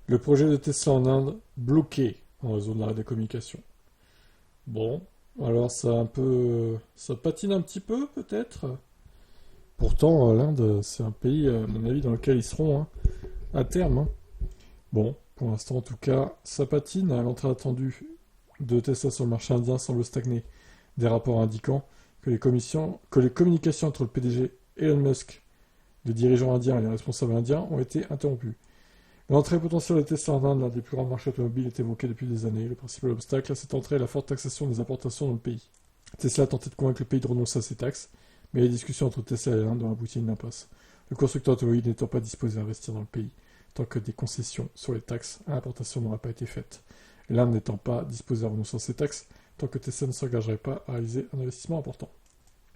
Le projet de Tesla en Inde bloqué en raison de l'arrêt des communications. Bon, alors ça patine un petit peu peut-être. Pourtant, l'Inde, c'est un pays, à mon avis, dans lequel ils seront hein, à terme. Hein. Bon, pour l'instant en tout cas, ça patine. L'entrée attendue de Tesla sur le marché indien semble stagner. Des rapports indiquant que les communications entre le PDG Elon Musk, les dirigeants indiens et les responsables indiens ont été interrompues. L'entrée potentielle de Tesla en Inde, l'un des plus grands marchés automobiles, est évoquée depuis des années. Le principal obstacle à cette entrée est la forte taxation des importations dans le pays. Tesla a tenté de convaincre le pays de renoncer à ces taxes, mais les discussions entre Tesla et l'Inde ont abouti à une impasse. Le constructeur automobile n'étant pas disposé à investir dans le pays, tant que des concessions sur les taxes à l'importation n'auraient pas été faites. L'Inde n'étant pas disposée à renoncer à ces taxes, tant que Tesla ne s'engagerait pas à réaliser un investissement important.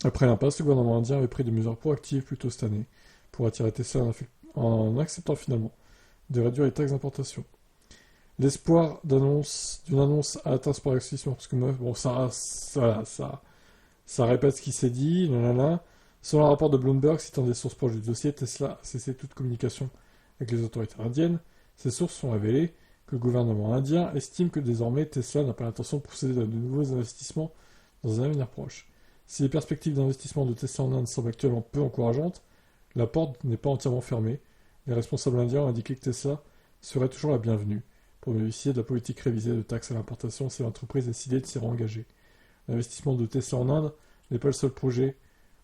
Après l'impasse, le gouvernement indien avait pris des mesures proactives plus tôt cette année pour attirer Tesla en acceptant finalement de réduire les taxes d'importation. L'espoir d'une annonce a atteint ce paroxysme parce que bon, ça répète ce qui s'est dit, nanana. Selon un rapport de Bloomberg citant des sources proches du dossier, Tesla a cessé toute communication avec les autorités indiennes. Ces sources ont révélé que le gouvernement indien estime que désormais Tesla n'a pas l'intention de procéder à de nouveaux investissements dans un avenir proche. Si les perspectives d'investissement de Tesla en Inde semblent actuellement peu encourageantes, la porte n'est pas entièrement fermée. Les responsables indiens ont indiqué que Tesla serait toujours la bienvenue pour bénéficier de la politique révisée de taxes à l'importation si l'entreprise décidait de s'y réengager. L'investissement de Tesla en Inde n'est pas le seul projet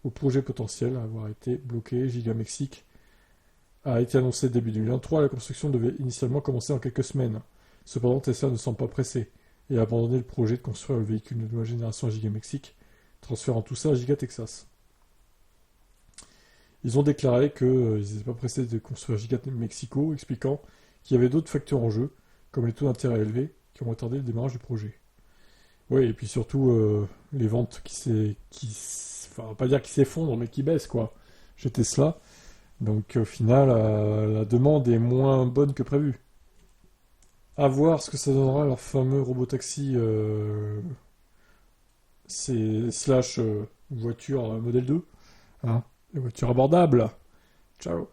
ou projet potentiel à avoir été bloqué. Giga Mexique a été annoncé début 2023. La construction devait initialement commencer en quelques semaines. Cependant, Tesla ne semble pas pressé et a abandonné le projet de construire le véhicule de nouvelle génération à Giga Mexique, transférant tout ça à Giga Texas. Ils ont déclaré qu'ils n'étaient pas pressés de construire Giga Mexico, expliquant qu'il y avait d'autres facteurs en jeu, comme les taux d'intérêt élevés, qui ont retardé le démarrage du projet. Oui, et puis surtout les ventes enfin, on va pas dire qui s'effondrent, mais qui baissent, quoi, chez Tesla. Donc au final, la demande est moins bonne que prévu. À voir ce que ça donnera leur fameux robotaxi slash voiture modèle 2. Hein, les voitures abordables. Ciao.